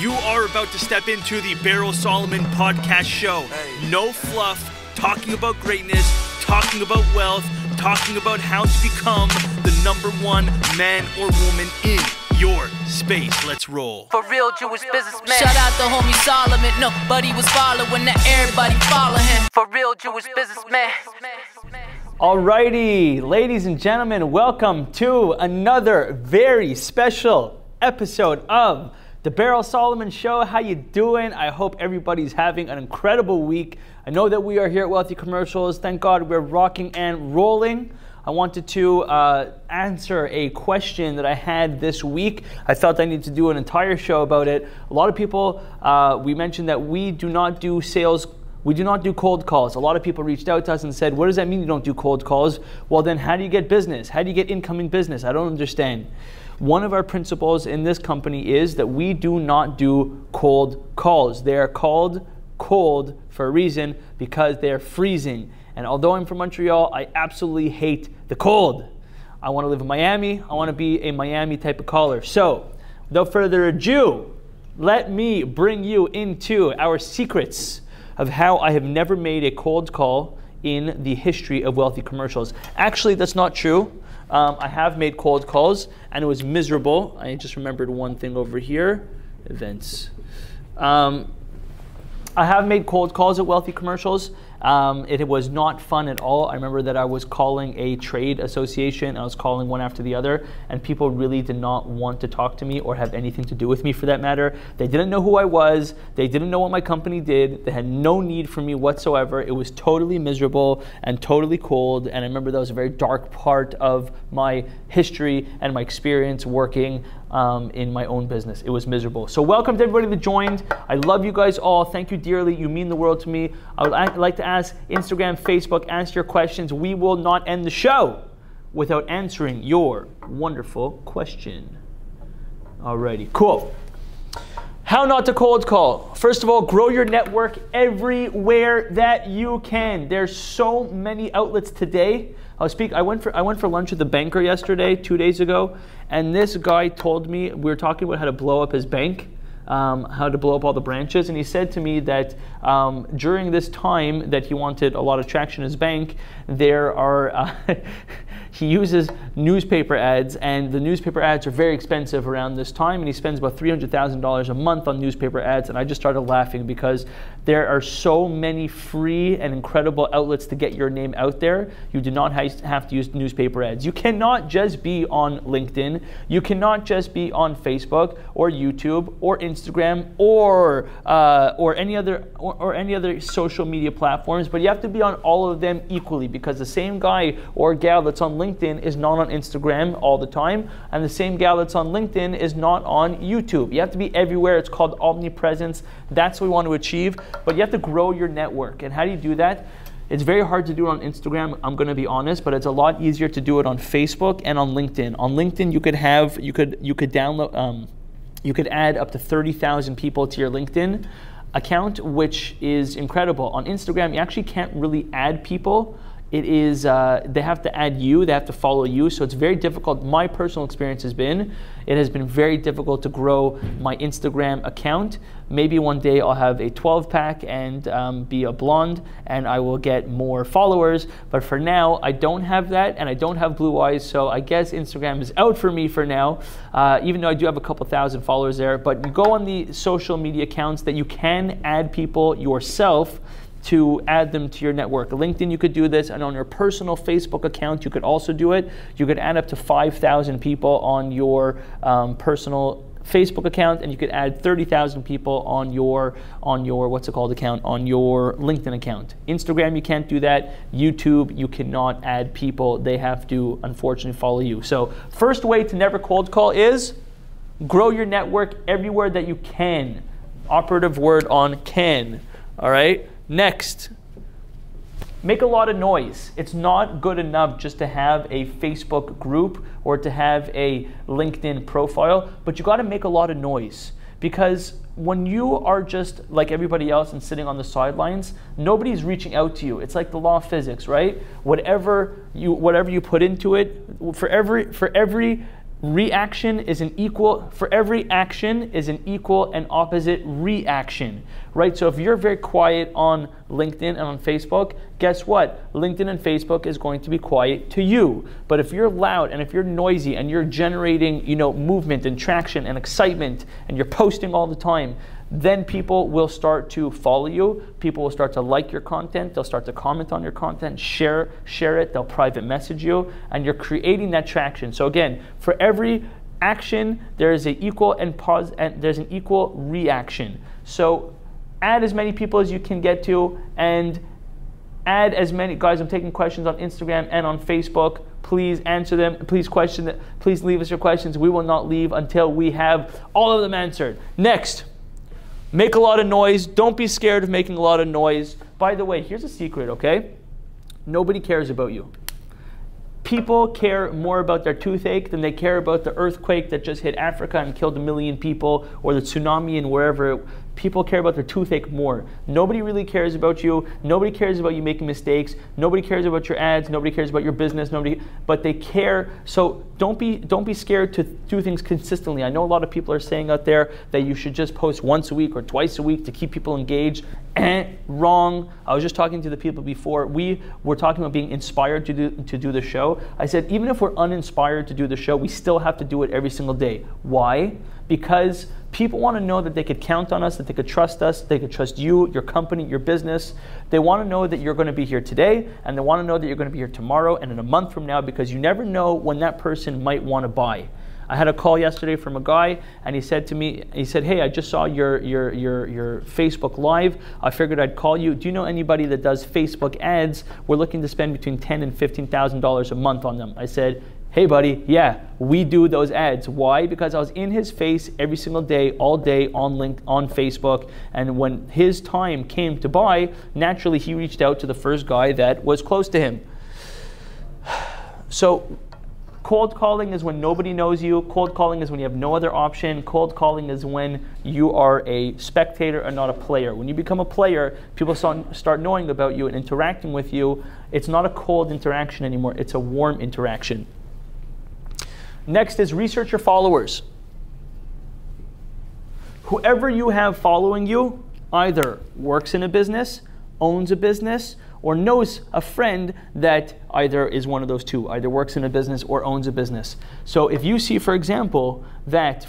You are about to step into the Berel Solomon podcast show. No fluff, talking about greatness, talking about wealth, talking about how to become the #1 man or woman in your space. Let's roll. For real Jewish businessman. Shout out to homie Solomon. Nobody was following that, everybody follow him. For real Jewish businessman. Alrighty, ladies and gentlemen, welcome to another very special episode of the Berel Solomon Show. How you doing? I hope everybody's having an incredible week. I know that we are here at Wealthy Commercials. Thank God we're rocking and rolling. I wanted to answer a question that I had this week. I felt I needed to do an entire show about it. A lot of people, we mentioned that we do not do sales. We do not do cold calls. A lot of people reached out to us and said, what does that mean you don't do cold calls? Well, then how do you get business? How do you get incoming business? I don't understand. One of our principles in this company is that we do not do cold calls. They are called cold for a reason, because they're freezing. And although I'm from Montreal, I absolutely hate the cold. I want to live in Miami. I want to be a Miami type of caller. So without further ado, let me bring you into our secrets of how I have never made a cold call in the history of Wealthy Commercials. Actually, that's not true. I have made cold calls and it was miserable. I just remembered one thing over here, events. I have made cold calls at Wealthy Commercials. It was not fun at all. I remember that I was calling a trade association. I was calling one after the other, and people really did not want to talk to me or have anything to do with me for that matter. They didn't know who I was. They didn't know what my company did. They had no need for me whatsoever. It was totally miserable and totally cold, and I remember that was a very dark part of my history and my experience working in my own business. It was miserable. So welcome to everybody that joined. I love you guys all. Thank you dearly. You mean the world to me. I would like to ask Instagram, Facebook, answer your questions. We will not end the show without answering your wonderful question. Alrighty, cool. How not to cold call. First of all, grow your network everywhere that you can. There's so many outlets today. I went for lunch with a banker yesterday, 2 days ago, and this guy told me, we were talking about how to blow up his bank, how to blow up all the branches, and he said to me that during this time that he wanted a lot of traction in his bank, there are he uses newspaper ads, and the newspaper ads are very expensive around this time, and he spends about $300,000 a month on newspaper ads. And I just started laughing because there are so many free and incredible outlets to get your name out there. You do not have to use newspaper ads. You cannot just be on LinkedIn. You cannot just be on Facebook or YouTube or Instagram or any other social media platforms, but you have to be on all of them equally, because the same guy or gal that's on LinkedIn is not on Instagram all the time, and the same gal that's on LinkedIn is not on YouTube. You have to be everywhere. It's called omnipresence. That's what we want to achieve, but you have to grow your network. And how do you do that? It's very hard to do it on Instagram, I'm going to be honest, but it's a lot easier to do it on Facebook and on LinkedIn. On LinkedIn, you could add up to 30,000 people to your LinkedIn account, which is incredible. On Instagram, you actually can't really add people. It is, they have to add you, they have to follow you, so it's very difficult. My personal experience has been, it has been very difficult to grow my Instagram account. Maybe one day I'll have a 12-pack and be a blonde, and I will get more followers, but for now, I don't have that, and I don't have blue eyes, so I guess Instagram is out for me for now, even though I do have a couple thousand followers there. But you go on the social media accounts that you can add people yourself to add them to your network. LinkedIn, you could do this, and on your personal Facebook account, you could also do it. You could add up to 5,000 people on your personal Facebook account, and you could add 30,000 people on your what's it called account, on your LinkedIn account. Instagram, you can't do that. YouTube, you cannot add people. They have to, unfortunately, follow you. So first way to never cold call is grow your network everywhere that you can. Operative word on can, all right? Next, make a lot of noise. It's not good enough just to have a Facebook group or to have a LinkedIn profile, but you got to make a lot of noise, because when you are just like everybody else and sitting on the sidelines, nobody's reaching out to you. It's like the law of physics, right? Whatever you put into it, for every reaction is an equal, for every action is an equal and opposite reaction, right? So if you're very quiet on LinkedIn and on Facebook, guess what? LinkedIn and Facebook is going to be quiet to you. But if you're loud and if you're noisy and you're generating, movement and traction and excitement and you're posting all the time, then people will start to follow you. People will start to like your content. They'll start to comment on your content, share it. They'll private message you, and you're creating that traction. So again, for every action, there is an equal and there's an equal reaction. So add as many people as you can get to, and add as many guys. I'm taking questions on Instagram and on Facebook. Please answer them. Please leave us your questions. We will not leave until we have all of them answered. Next. Make a lot of noise. Don't be scared of making a lot of noise. By the way, here's a secret, okay? Nobody cares about you. People care more about their toothache than they care about the earthquake that just hit Africa and killed 1 million people, or the tsunami and wherever. People care about their toothache more. Nobody really cares about you. Nobody cares about you making mistakes. Nobody cares about your ads. Nobody cares about your business. But they care. So don't be scared to do things consistently. I know a lot of people are saying out there that you should just post once a week or twice a week to keep people engaged. Wrong. I was just talking to the people before. We were talking about being inspired to do the show. I said, even if we're uninspired to do the show, we still have to do it every single day. Why? Because people want to know that they could count on us, that they could trust us, they could trust you, your company, your business. They want to know that you're going to be here today, and they want to know that you're going to be here tomorrow and in a month from now, because you never know when that person might want to buy. I had a call yesterday from a guy, and he said to me, hey, I just saw your Facebook Live. I figured I'd call you. Do you know anybody that does Facebook ads? We're looking to spend between $10,000 and $15,000 a month on them. I said, hey buddy, yeah, we do those ads. Why? Because I was in his face every single day, all day on Facebook, and when his time came to buy, naturally he reached out to the first guy that was close to him. So cold calling is when nobody knows you. Cold calling is when you have no other option. Cold calling is when you are a spectator and not a player. When you become a player, people start knowing about you and interacting with you. It's not a cold interaction anymore. It's a warm interaction. Next is research your followers. Whoever you have following you either works in a business, owns a business, or knows a friend that either is one of those two, either works in a business or owns a business. So if you see, for example, that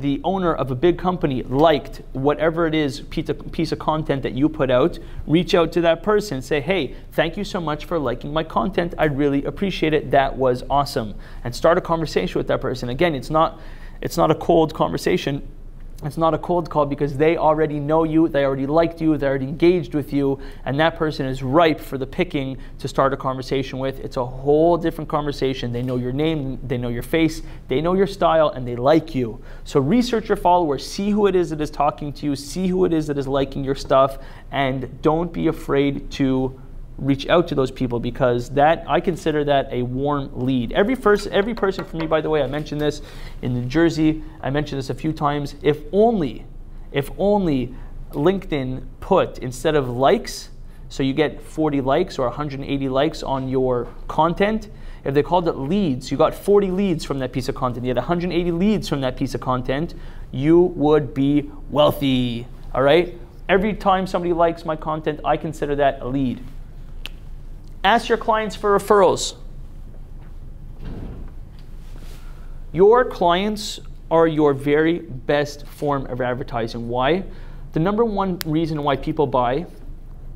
the owner of a big company liked whatever it is, piece of content that you put out, reach out to that person, say, hey, thank you so much for liking my content. I really appreciate it. That was awesome. And start a conversation with that person. Again, it's not a cold conversation. It's not a cold call, because they already know you, they already liked you, they already engaged with you, and that person is ripe for the picking to start a conversation with. It's a whole different conversation. They know your name, they know your face, they know your style, and they like you. So research your followers, see who it is that is talking to you, see who it is that is liking your stuff, and don't be afraid to reach out to those people, because that, I consider that a warm lead. Every person for me, by the way, I mentioned this in New Jersey, I mentioned this a few times, if only LinkedIn put, instead of likes, so you get 40 likes or 180 likes on your content, if they called it leads, you got 40 leads from that piece of content, you had 180 leads from that piece of content, you would be wealthy, all right? Every time somebody likes my content, I consider that a lead. Ask your clients for referrals. Your clients are your very best form of advertising. Why? The number one reason why people buy,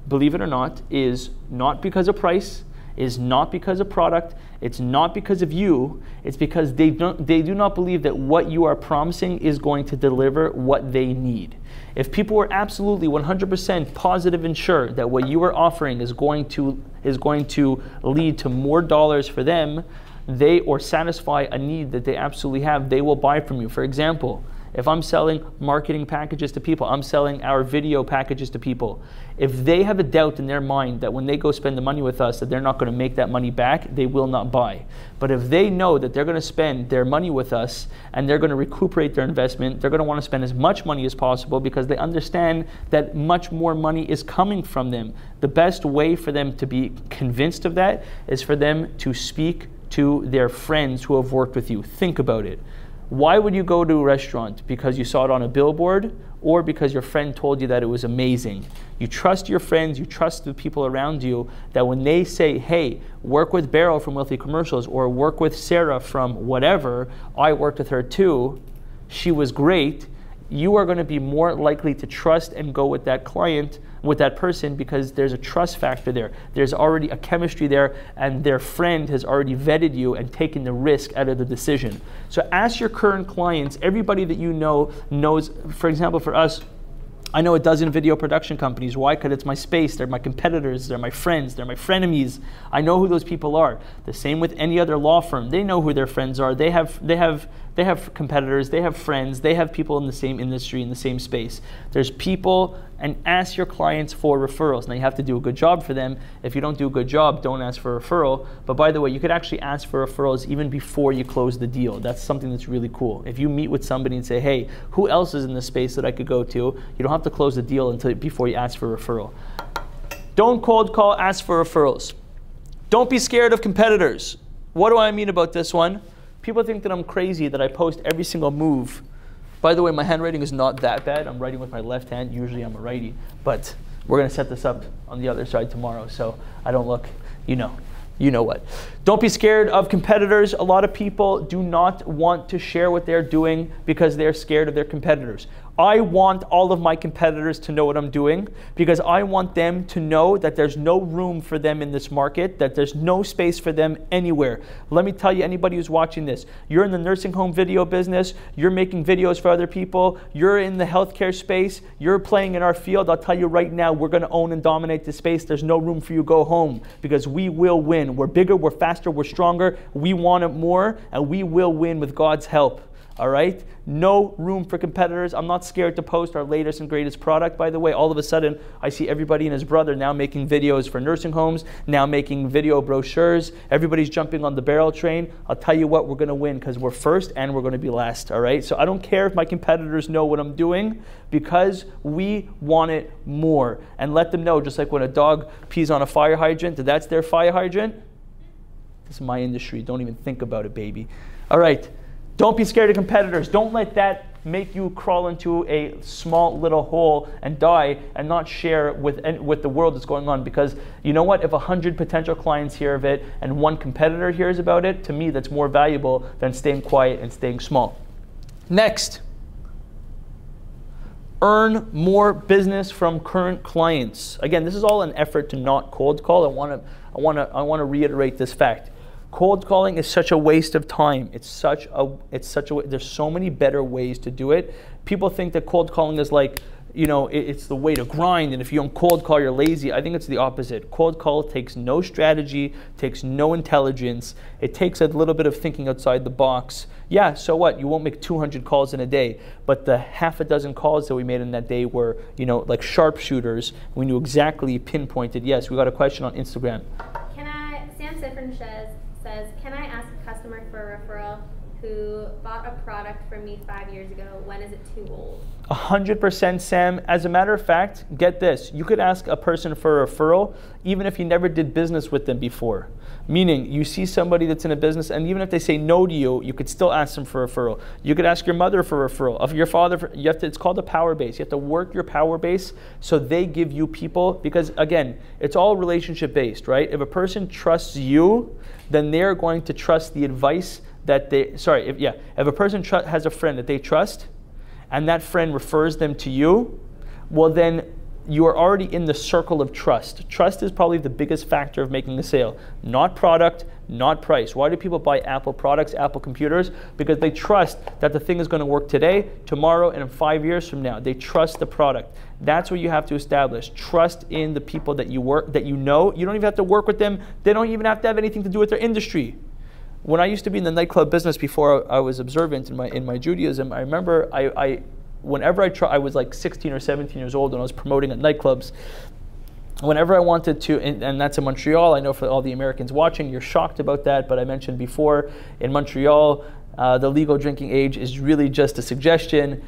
believe it or not, is not because of price, is not because of product, it's not because of you, it's because they do not believe that what you are promising is going to deliver what they need. If people were absolutely 100% positive and sure that what you are offering is going to lead to more dollars for them, or satisfy a need that they absolutely have, they will buy from you. For example, if I'm selling marketing packages to people, I'm selling our video packages to people. If they have a doubt in their mind that when they go spend the money with us that they're not going to make that money back, they will not buy. But if they know that they're going to spend their money with us and they're going to recuperate their investment, they're going to want to spend as much money as possible, because they understand that much more money is coming from them. The best way for them to be convinced of that is for them to speak to their friends who have worked with you. Think about it. Why would you go to a restaurant? Because you saw it on a billboard, or because your friend told you that it was amazing? You trust your friends, you trust the people around you, that when they say, hey, work with Berel from Wealthy Commercials, or work with Sarah from whatever, I worked with her too, she was great, you are going to be more likely to trust and go with that client, with that person, because there's a trust factor there. There's already a chemistry there, and their friend has already vetted you and taken the risk out of the decision. So ask your current clients, everybody that you know knows, for example, for us, I know a dozen video production companies. Why? Because it's my space. They're my competitors. They're my friends. They're my frenemies. I know who those people are. The same with any other law firm. They know who their friends are. They have competitors. They have friends. They have people in the same industry, in the same space. There's people, and ask your clients for referrals. Now you have to do a good job for them. If you don't do a good job, don't ask for a referral. But by the way, you could actually ask for referrals even before you close the deal. That's something that's really cool. If you meet with somebody and say, hey, who else is in this space that I could go to? You don't have to close the deal before you ask for a referral. Don't cold call, ask for referrals. Don't be scared of competitors. What do I mean about this one? People think that I'm crazy, that I post every single move. By the way, my handwriting is not that bad. I'm writing with my left hand. Usually I'm a righty. But we're going to set this up on the other side tomorrow, so I don't look, you know what. Don't be scared of competitors. A lot of people do not want to share what they're doing because they're scared of their competitors. I want all of my competitors to know what I'm doing, because I want them to know that there's no room for them in this market, that there's no space for them anywhere. Let me tell you, anybody who's watching this, you're in the nursing home video business, you're making videos for other people, you're in the healthcare space, you're playing in our field, I'll tell you right now, we're going to own and dominate the space. There's no room for you to go home, because we will win. We're bigger, we're faster, we're stronger, we want it more, and we will win with God's help. All right? No room for competitors. I'm not scared to post our latest and greatest product. By the way, all of a sudden, I see everybody and his brother now making videos for nursing homes, now making video brochures. Everybody's jumping on the Berel train. I'll tell you what, we're going to win, because we're first and we're going to be last. All right? So I don't care if my competitors know what I'm doing, because we want it more. And let them know, just like when a dog pees on a fire hydrant, that's their fire hydrant. This is my industry. Don't even think about it, baby. All right. Don't be scared of competitors. Don't let that make you crawl into a small little hole and die and not share with the world that's going on. Because you know what? If 100 potential clients hear of it and one competitor hears about it, to me that's more valuable than staying quiet and staying small. Next, earn more business from current clients. Again, this is all an effort to not cold call. I want to reiterate this fact. Cold calling is such a waste of time. There's so many better ways to do it. People think that cold calling is like, it's the way to grind, and if you don't cold call, you're lazy. I think it's the opposite. Cold call takes no strategy, takes no intelligence. It takes a little bit of thinking outside the box. Yeah, so what? You won't make 200 calls in a day, but the half a dozen calls that we made in that day were, like sharpshooters. We knew exactly, pinpointed. Yes, we got a question on Instagram. Sam Sifrin says, can I ask a customer for a referral who bought a product from me 5 years ago? When is it too old? 100%, Sam. As a matter of fact, get this. You could ask a person for a referral even if you never did business with them before. Meaning, you see somebody that's in a business, and even if they say no to you, you could still ask them for a referral. You could ask your mother for a referral. Of your father, it's called a power base. You have to work your power base so they give you people, because again, it's all relationship based, right? If a person trusts you, then they're going to trust the advice that if a person has a friend that they trust, and that friend refers them to you, well then you are already in the circle of trust. Trust is probably the biggest factor of making a sale. Not product, not price. Why do people buy Apple products, Apple computers? Because they trust that the thing is going to work today, tomorrow, and in 5 years from now. They trust the product. That's what you have to establish. Trust in the people that you know. You don't even have to work with them. They don't even have to have anything to do with their industry. When I used to be in the nightclub business before I was observant in my Judaism, I remember whenever I was like 16 or 17 years old when I was promoting at nightclubs, whenever I wanted to, and that's in Montreal, I know for all the Americans watching, you're shocked about that, but I mentioned before, in Montreal, the legal drinking age is really just a suggestion.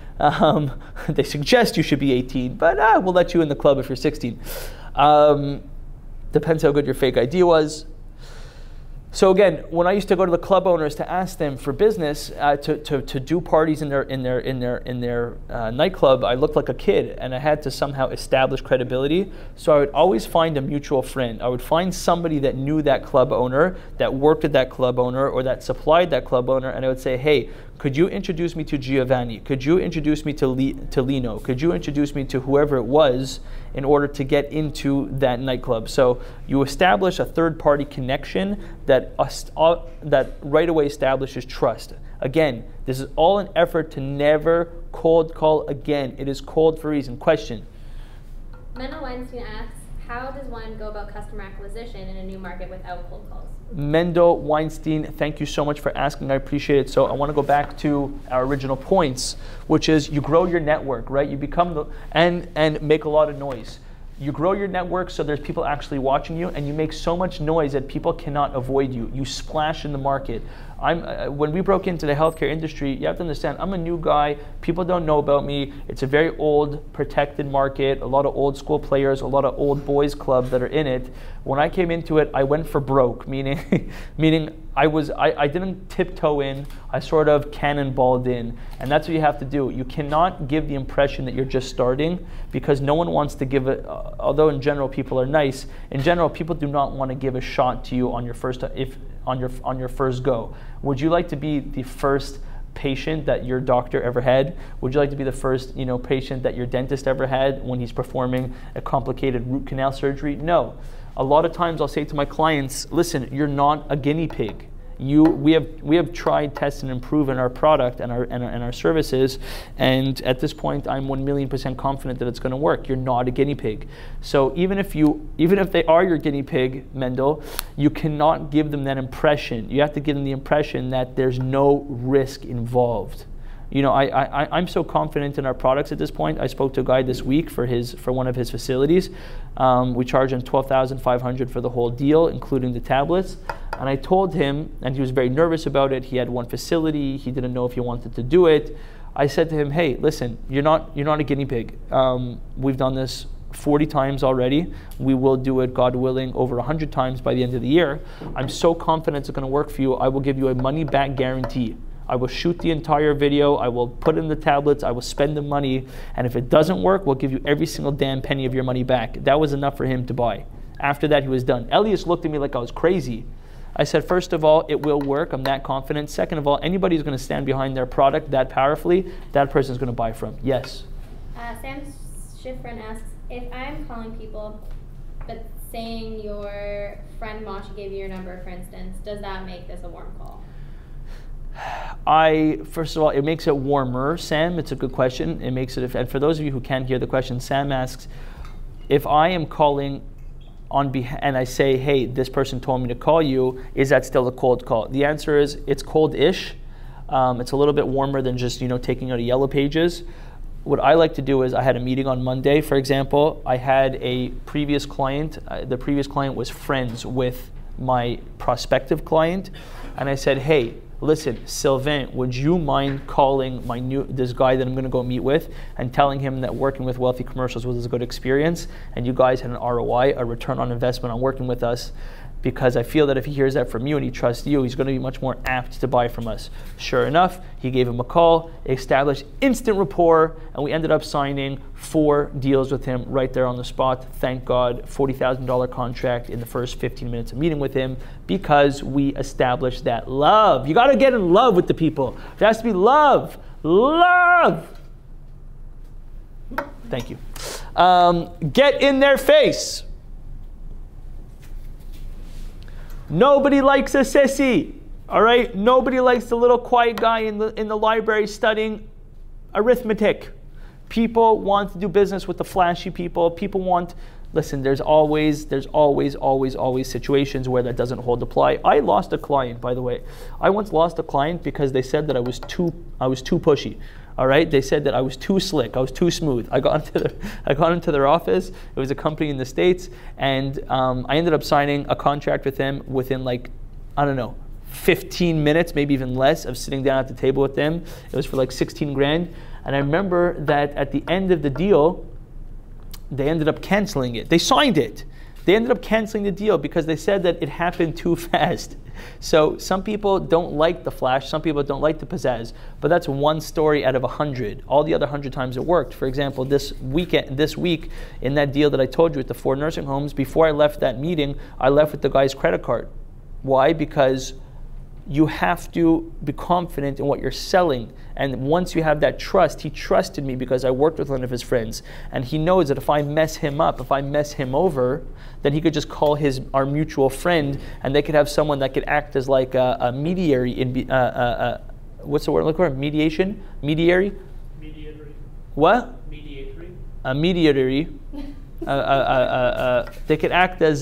They suggest you should be 18, but we'll let you in the club if you're 16. Depends how good your fake ID was. So again, when I used to go to the club owners to ask them for business to do parties in their nightclub, I looked like a kid, and I had to somehow establish credibility. So I would always find a mutual friend. I would find somebody that knew that club owner, that worked at that club owner, or that supplied that club owner, and I would say, hey, could you introduce me to Giovanni? Could you introduce me to Lino? Could you introduce me to whoever it was in order to get into that nightclub? So you establish a third-party connection that right away establishes trust. Again, this is all an effort to never cold call again. It is cold for a reason. Question. Mendel Weinstein asks, how does one go about customer acquisition in a new market without cold calls? Mendel Weinstein, thank you so much for asking. I appreciate it. So I want to go back to our original points, which is you grow your network, right? You become and make a lot of noise. You grow your network so there's people actually watching you, and you make so much noise that people cannot avoid you. You splash in the market. When we broke into the healthcare industry, you have to understand, I'm a new guy. People don't know about me. It's a very old, protected market, a lot of old school players, a lot of old boys clubs that are in it. When I came into it, I went for broke, meaning I didn't tiptoe in, I sort of cannonballed in. And that's what you have to do. You cannot give the impression that you're just starting, because no one wants to give it, although in general people are nice, in general people do not want to give a shot to you on your first, on your first go. Would you like to be the first patient that your doctor ever had? Would you like to be the first patient that your dentist ever had when he's performing a complicated root canal surgery? No. A lot of times I'll say to my clients, listen, you're not a guinea pig. We have tried, tested, and proven our product and our services, and at this point I'm 1,000,000% confident that it's going to work. You're not a guinea pig. So even if they are your guinea pig, Mendel, you cannot give them that impression. You have to give them the impression that there's no risk involved. I'm so confident in our products at this point. I spoke to a guy this week for one of his facilities. We charged him $12,500 for the whole deal, including the tablets. And I told him, and he was very nervous about it. He had one facility. He didn't know if he wanted to do it. I said to him, hey, listen, you're not a guinea pig. We've done this 40 times already. We will do it, God willing, over 100 times by the end of the year. I'm so confident it's going to work for you. I will give you a money-back guarantee. I will shoot the entire video, I will put in the tablets, I will spend the money, and if it doesn't work, we'll give you every single damn penny of your money back. That was enough for him to buy. After that, he was done. Elias looked at me like I was crazy. I said, first of all, it will work, I'm that confident. Second of all, anybody who's going to stand behind their product that powerfully, that person's going to buy from. Yes? Sam Schifrin asks, if I'm calling people, but saying your friend Masha gave you your number, for instance, does that make this a warm call? First of all, it makes it warmer. Sam, it's a good question. It makes it, and for those of you who can't hear the question, Sam asks, if I am calling on behalf, and I say, hey, this person told me to call you, is that still a cold call? The answer is, it's cold-ish. It's a little bit warmer than just, taking out a Yellow Pages. What I like to do is, I had a meeting on Monday, for example. I had a previous client. The previous client was friends with my prospective client. And I said, hey, listen, Sylvain, would you mind calling this guy that I'm going to go meet with and telling him that working with Wealthy Commercials was a good experience and you guys had an ROI, a return on investment on working with us, because I feel that if he hears that from you and he trusts you, he's going to be much more apt to buy from us. Sure enough, he gave him a call, established instant rapport, and we ended up signing 4 deals with him right there on the spot. Thank God, $40,000 contract in the first 15 minutes of meeting with him, because we established that love. You got to get in love with the people. There has to be love. Love! Thank you. Get in their face. Nobody likes a sissy, all right? Nobody likes the little quiet guy in the library studying arithmetic. People want to do business with the flashy people. People want, listen, there's always situations where that doesn't hold apply. I lost a client, by the way. I once lost a client because they said that I was too pushy. All right, they said that I was too slick, I was too smooth. I got into their office. It was a company in the States, and I ended up signing a contract with them within 15 minutes, maybe even less, of sitting down at the table with them. It was for 16 grand, and I remember that at the end of the deal, they ended up canceling it. They signed it. They ended up canceling the deal because they said that it happened too fast. So some people don't like the flash, some people don't like the pizzazz, but that's one story out of 100. All the other 100 times it worked. For example, this week in that deal that I told you with the 4 nursing homes, before I left that meeting, I left with the guy's credit card. Why? Because you have to be confident in what you're selling. And once you have that trust, he trusted me because I worked with one of his friends. And he knows that if I mess him up, if I mess him over, then he could just call our mutual friend, and they could have someone that could act as like a mediary in, what's the word I'm looking for? Mediation? Mediary? Mediatory. What? Mediatory. A mediatory. They could act as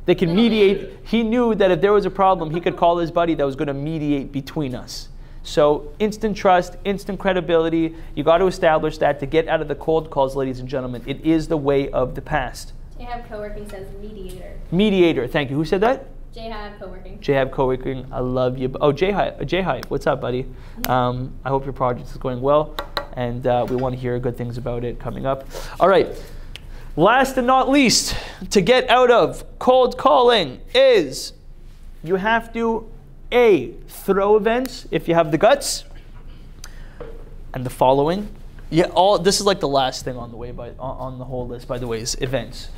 they can mediate. He knew that if there was a problem, he could call his buddy that was going to mediate between us. So instant trust, instant credibility. You got to establish that to get out of the cold calls, ladies and gentlemen. It is the way of the past. J-Hab Co-working says mediator. Mediator, thank you. Who said that? J-Hab Co-working. J-Hab Co-working, I love you. Oh, J-Hi, what's up, buddy? I hope your project is going well, and we want to hear good things about it coming up. All right. Last and not least, to get out of cold calling is you have to, A, throw events if you have the guts, and the following. Yeah, this is like the last thing on the way on the whole list, by the way, is events.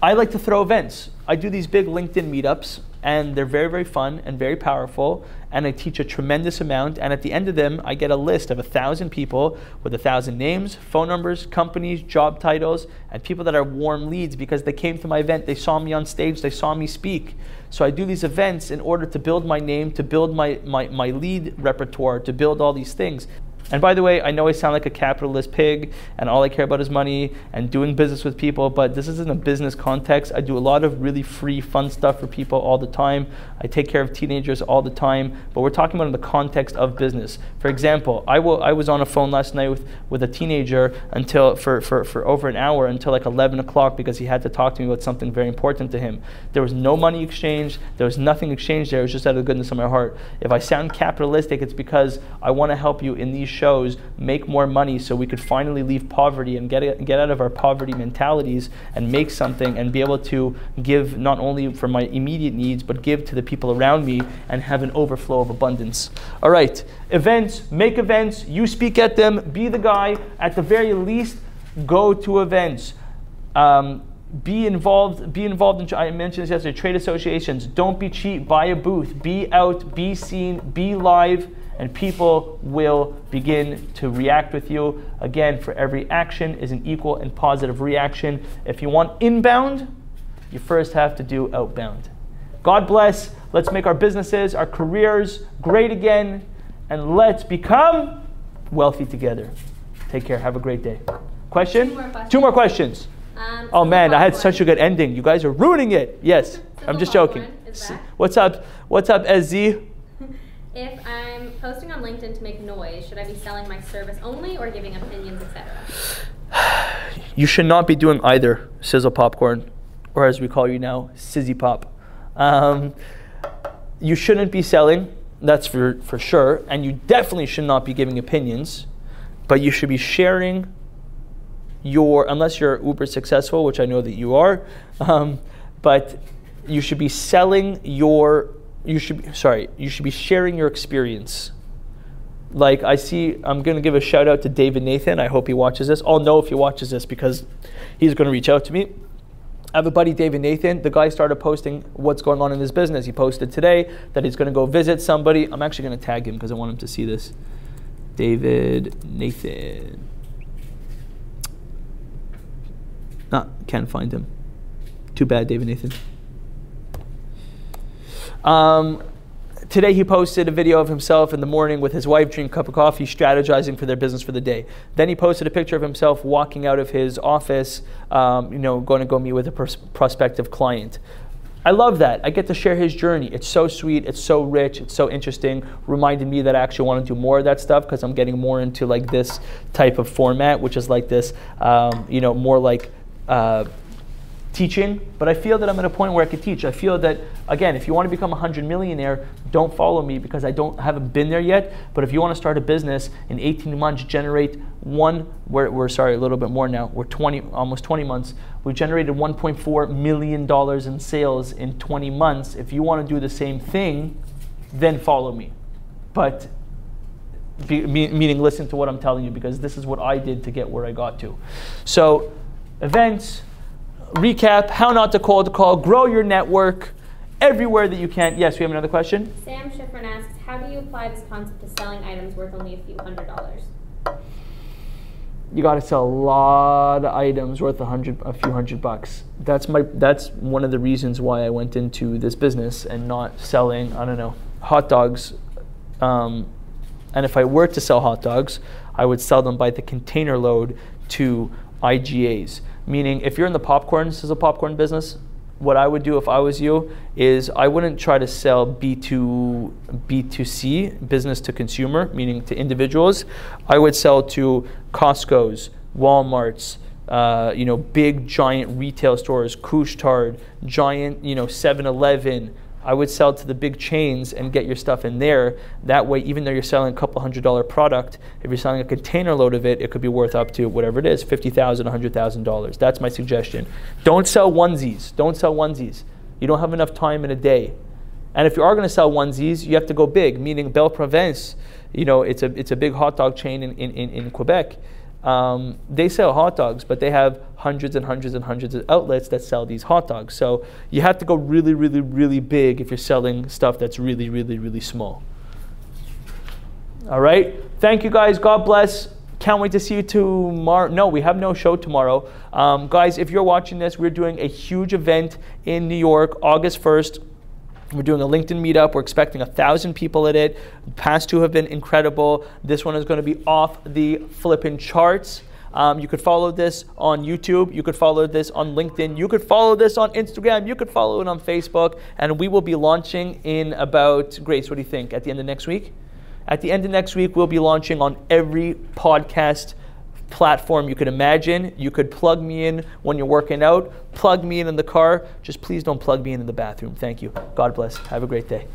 I like to throw events. I do these big LinkedIn meetups, and they're very, very fun and very powerful, and I teach a tremendous amount, and at the end of them, I get a list of 1,000 people with 1,000 names, phone numbers, companies, job titles, and people that are warm leads because they came to my event, they saw me on stage, they saw me speak. So I do these events in order to build my name, to build my lead repertoire, to build all these things. And by the way, I know I sound like a capitalist pig and all I care about is money and doing business with people, but this isn't a business context. I do a lot of really free, fun stuff for people all the time. I take care of teenagers all the time, but we're talking about in the context of business. For example, I was on a phone last night with a teenager for over an hour until like 11 o'clock because he had to talk to me about something very important to him. There was no money exchanged. There was nothing exchanged there. It was just out of the goodness of my heart. If I sound capitalistic, it's because I want to help you in these shows make more money so we could finally leave poverty and get out of our poverty mentalities and make something and be able to give not only for my immediate needs but give to the people around me and have an overflow of abundance. All right, events, make events, you speak at them, be the guy. At the very least, go to events. Be involved in, I mentioned this yesterday, trade associations. Don't be cheap, buy a booth, be out, be seen, be live, and people will begin to react with you. Again, for every action is an equal and positive reaction. If you want inbound, you first have to do outbound. God bless. Let's make our businesses, our careers great again, and let's become wealthy together. Take care. Have a great day. Question? Two more questions. Oh man, I had such a good ending. You guys are ruining it. Yes, I'm just joking. What's up? What's up, SZ? If I'm posting on LinkedIn to make noise, should I be selling my service only or giving opinions, etc.? You should not be doing either, Sizzle Popcorn, or as we call you now, Sizzy Pop. You shouldn't be selling, that's for sure, and you definitely should not be giving opinions, but you should be sharing unless you're uber successful, which I know that you are, but you should be selling you should be sharing your experience. Like I'm going to give a shout out to David Nathan. I hope he watches this. I'll know if he watches this because he's going to reach out to me. I have a buddy, David Nathan. The guy started posting what's going on in his business. He posted today that he's going to go visit somebody. I'm actually going to tag him because I want him to see this. David Nathan. Can't find him. Too bad, David Nathan. Today he posted a video of himself in the morning with his wife drinking a cup of coffee, strategizing for their business for the day. Then he posted a picture of himself walking out of his office, going to go meet with a prospective client. I love that. I get to share his journey. It's so sweet. It's so rich. It's so interesting. Reminded me that I actually want to do more of that stuff because I'm getting more into like this type of format, which is like this, more like teaching, but I feel that I'm at a point where I could teach. I feel that, again, if you want to become a 100 millionaire, don't follow me because I haven't been there yet. But if you want to start a business in 18 months, generate we're a little bit more now. We're almost 20 months. We generated $1.4 million in sales in 20 months. If you want to do the same thing, then follow me. But meaning listen to what I'm telling you, because this is what I did to get where I got to. So events, recap, how not to cold call, grow your network everywhere that you can. Yes, we have another question. Sam Schifrin asks, how do you apply this concept to selling items worth only a few $100s? You got to sell a lot of items worth a few $100. That's one of the reasons why I went into this business and not selling, I don't know, hot dogs. And if I were to sell hot dogs, I would sell them by the container load to IGAs. Meaning, if you're in the popcorn, this is a popcorn business, what I would do if I was you is I wouldn't try to sell B2C, business to consumer, meaning to individuals. I would sell to Costco's, Walmart's, big giant retail stores, Couche-Tard, giant, 7-Eleven. I would sell to the big chains and get your stuff in there. That way, even though you're selling a couple $100 product, if you're selling a container load of it, it could be worth up to whatever it is, $50,000, $100,000. That's my suggestion. Don't sell onesies. Don't sell onesies. You don't have enough time in a day. And if you are going to sell onesies, you have to go big, meaning Belle Province, it's a big hot dog chain in Quebec. They sell hot dogs, but they have hundreds and hundreds and hundreds of outlets that sell these hot dogs. So you have to go really, really, really big if you're selling stuff that's really, really, really small. All right. Thank you, guys. God bless. Can't wait to see you tomorrow. No, we have no show tomorrow. Guys, if you're watching this, we're doing a huge event in New York, August 1st. We're doing a LinkedIn meetup. We're expecting 1,000 people at it. The past two have been incredible. This one is going to be off the flippin' charts. You could follow this on YouTube. You could follow this on LinkedIn. You could follow this on Instagram. You could follow it on Facebook. And we will be launching in about, Grace, what do you think, at the end of next week? At the end of next week, we'll be launching on every podcast platform you could imagine. You could plug me in when you're working out, plug me in the car. Just please don't plug me in the bathroom. Thank you. God bless. Have a great day.